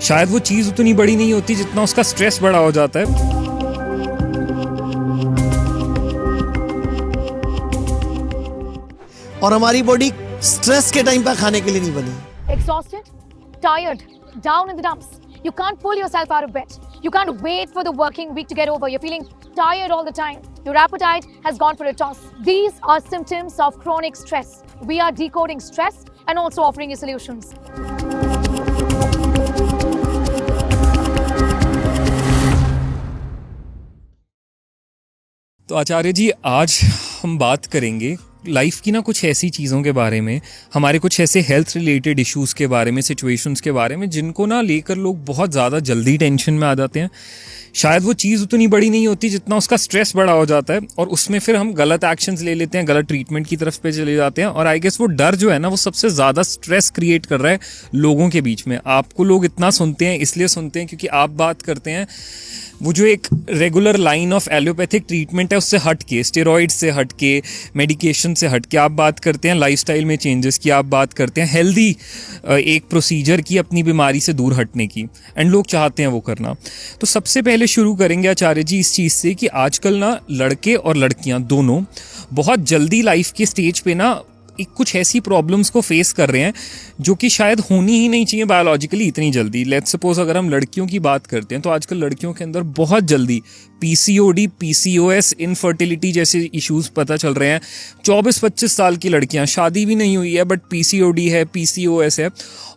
शायद वो चीज़ उतनी बड़ी नहीं होती जितना उसका स्ट्रेस बड़ा हो जाता है। और हमारी बॉडी स्ट्रेस के टाइम पर खाने के लिए नहीं बनी। Exhausted, tired, down in the dumps. You can't pull yourself out of bed. You can't wait for the working week to get over. You're feeling tired all the time. Your appetite has gone for a toss. These are symptoms of chronic stress. We are decoding stress and also offering you solutions. तो आचार्य जी, आज हम बात करेंगे life की ना कुछ ऐसी चीज़ों के बारे में, हमारे कुछ ऐसे हेल्थ रिलेटेड इश्यूज़ के बारे में, सिचुएशंस के बारे में, जिनको ना लेकर लोग बहुत ज़्यादा जल्दी टेंशन में आ जाते हैं। शायद वो चीज़ उतनी बड़ी नहीं होती जितना उसका स्ट्रेस बड़ा हो जाता है, और उसमें फिर हम गलत एक्शंस ले लेते हैं, गलत ट्रीटमेंट की तरफ पे चले जाते हैं। और आई गेस वो डर जो है ना, वो सबसे ज़्यादा स्ट्रेस क्रिएट कर रहा है लोगों के बीच में। आपको लोग इतना सुनते हैं, इसलिए सुनते हैं क्योंकि आप बात करते हैं वो जो एक regular line of allopathic treatment है उससे हट के, स्टेरॉइड से हट के, मेडिकेशन से हट के आप बात करते हैं लाइफस्टाइल में चेंजेस की, आप बात करते हैं हेल्दी एक प्रोसीजर की अपनी बीमारी से दूर हटने की, एंड लोग चाहते हैं वो करना। तो सबसे पहले शुरू करेंगे आचार्य जी इस चीज़ से कि आजकल ना लड़के और लड़कियां दोनों बहुत जल्दी लाइफ के स्टेज पे ना कुछ ऐसी प्रॉब्लम्स को फेस कर रहे हैं जो कि शायद होनी ही नहीं चाहिए बायोलॉजिकली इतनी जल्दी। लेट्स सपोज अगर हम लड़कियों की बात करते हैं तो आजकल लड़कियों के अंदर बहुत जल्दी पीसीओडी, पीसीओएस, इनफर्टिलिटी जैसे इश्यूज पता चल रहे हैं। 24-25 साल की लड़कियां, शादी भी नहीं हुई है बट पीसीओडी है, पीसीओएस है,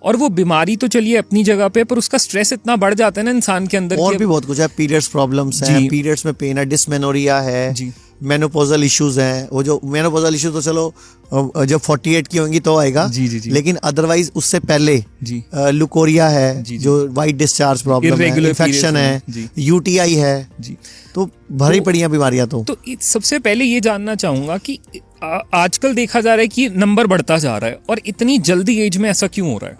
और वो बीमारी तो चलिए अपनी जगह पे, पर उसका स्ट्रेस इतना बढ़ जाता है ना इंसान के अंदर। और भी बहुत कुछ है, पीरियड्स प्रॉब्लम्स हैं, पीरियड्स में पेन है, डिस्मेनोरिया है जी, मेनोपोजल इश्यूज हैं। वो जो मेनोपोजल इश्यूज तो चलो जब 48 की होंगी तो आएगा जी, लेकिन अदरवाइज उससे पहले लुकोरिया है जी, जो वाइट डिस्चार्ज प्रॉब्लम है, इन्फेक्शन है, यूटीआई है जी, तो भरी पड़ी बीमारियां। तो सबसे पहले ये जानना चाहूंगा कि आजकल देखा जा रहा है कि नंबर बढ़ता जा रहा है, और इतनी जल्दी एज में ऐसा क्यों हो रहा है?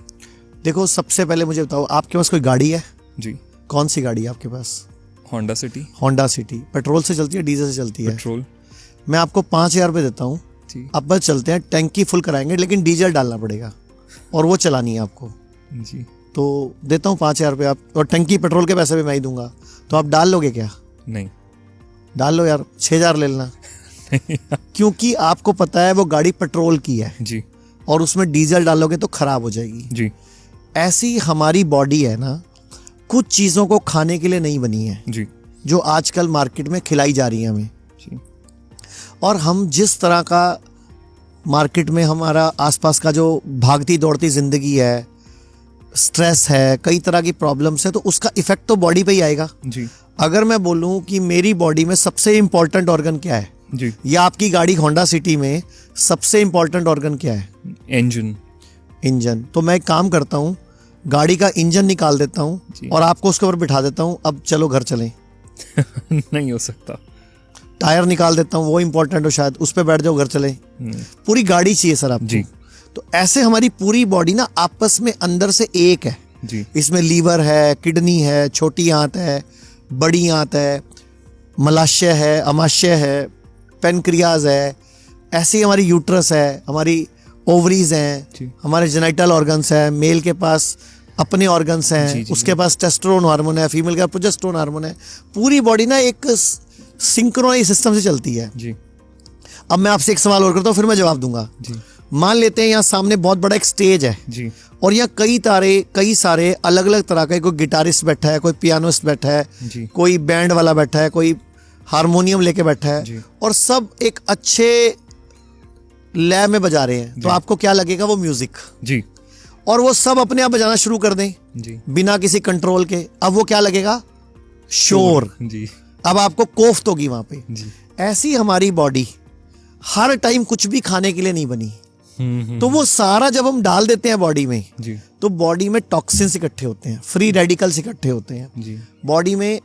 देखो, सबसे पहले मुझे बताओ, आपके पास कोई गाड़ी है जी? कौन सी गाड़ी है आपके पास? Honda City. Honda City petrol से चलती है, डीजल से चलती है? पेट्रोल। मैं आपको 5,000 रुपये देता हूँ, अब बस चलते हैं, टैंकी फुल कराएंगे, लेकिन डीजल डालना पड़ेगा और वो चलानी है आपको जी। तो देता हूँ 5,000 रुपये आप, और टैंकी पेट्रोल के पैसे भी मैं ही दूंगा, तो आप डाल लोगे क्या? नहीं। डाल लो यार, 6,000 ले लेना क्योंकि आपको पता है वो गाड़ी पेट्रोल की है जी, और उसमें डीजल डालोगे तो खराब हो जाएगी जी। ऐसी हमारी बॉडी है ना, कुछ चीज़ों को खाने के लिए नहीं बनी है जी, जो आजकल मार्केट में खिलाई जा रही है हमें जी। और हम जिस तरह का मार्केट में हमारा आसपास का जो भागती दौड़ती ज़िंदगी है, स्ट्रेस है, कई तरह की प्रॉब्लम्स है, तो उसका इफेक्ट तो बॉडी पे ही आएगा जी। अगर मैं बोलूँ कि मेरी बॉडी में सबसे इम्पोर्टेंट ऑर्गन क्या है जी, या आपकी गाड़ी होंडा सिटी में सबसे इम्पोर्टेंट ऑर्गन क्या है? इंजन। तो मैं एक काम करता हूँ, गाड़ी का इंजन निकाल देता हूँ और आपको उसके ऊपर बिठा देता हूँ, अब चलो घर चलें नहीं हो सकता। टायर निकाल देता हूँ, वो इंपॉर्टेंट हो शायद, उस पे बैठ जाओ, घर चलें। पूरी गाड़ी चाहिए सर आपको जी। तो ऐसे हमारी पूरी बॉडी ना आपस में अंदर से एक है जी। इसमें लीवर है, किडनी है, छोटी आंत है, बड़ी आंत है, मलाशय है, अमाशय है, पेनक्रियाज है, ऐसी हमारी यूट्रस है, हमारी ओवरीज हैं, हमारे जेनिटल ऑर्गन्स हैं, मेल के पास अपने ऑर्गन्स हैं, उसके पास टेस्टोस्टेरोन हार्मोन है, फीमेल के पास प्रोजेस्टेरोन हार्मोन है। पूरी बॉडी ना एक सिंक्रोनाइज सिस्टम से चलती है जी। अब मैं आपसे एक सवाल और करता हूँ, फिर मैं जवाब दूंगा जी। मान लेते हैं यहाँ सामने बहुत बड़ा एक स्टेज है जी, और यहाँ कई सारे अलग अलग तरह का, कोई गिटारिस्ट बैठा है, कोई पियानिस्ट बैठा है जी, कोई बैंड वाला बैठा है, कोई हारमोनियम लेके बैठा है, और सब एक अच्छे लय में बजा रहे हैं। तो आपको क्या लगेगा? वो म्यूजिक जी। और वो सब अपने आप बजाना शुरू कर दें जी, बिना किसी कंट्रोल के, अब वो क्या लगेगा? शोर जी। अब आपको कोफ्त होगी वहां पे जी। ऐसी हमारी बॉडी हर टाइम कुछ भी खाने के लिए नहीं बनी। तो वो सारा जब हम डाल देते हैं बॉडी में जी, तो बॉडी में टॉक्सिन्स इकट्ठे होते हैं, फ्री रेडिकल्स इकट्ठे होते हैं, बॉडी में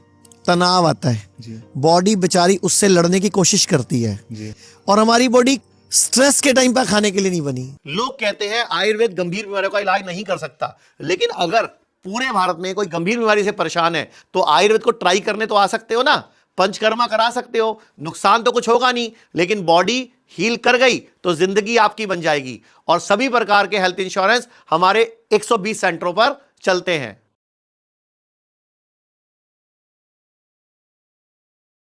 तनाव आता है, बॉडी बेचारी उससे लड़ने की कोशिश करती है जी। और हमारी बॉडी स्ट्रेस के टाइम पर खाने के लिए नहीं बनी। लोग कहते हैं आयुर्वेद गंभीर बीमारियों का इलाज नहीं कर सकता, लेकिन अगर पूरे भारत में कोई गंभीर बीमारी से परेशान है तो आयुर्वेद को ट्राई करने तो आ सकते हो ना, पंचकर्मा करा सकते हो, नुकसान तो कुछ होगा नहीं, लेकिन बॉडी हील कर गई तो जिंदगी आपकी बन जाएगी। और सभी प्रकार के हेल्थ इंश्योरेंस हमारे 120 सेंटरों पर चलते हैं।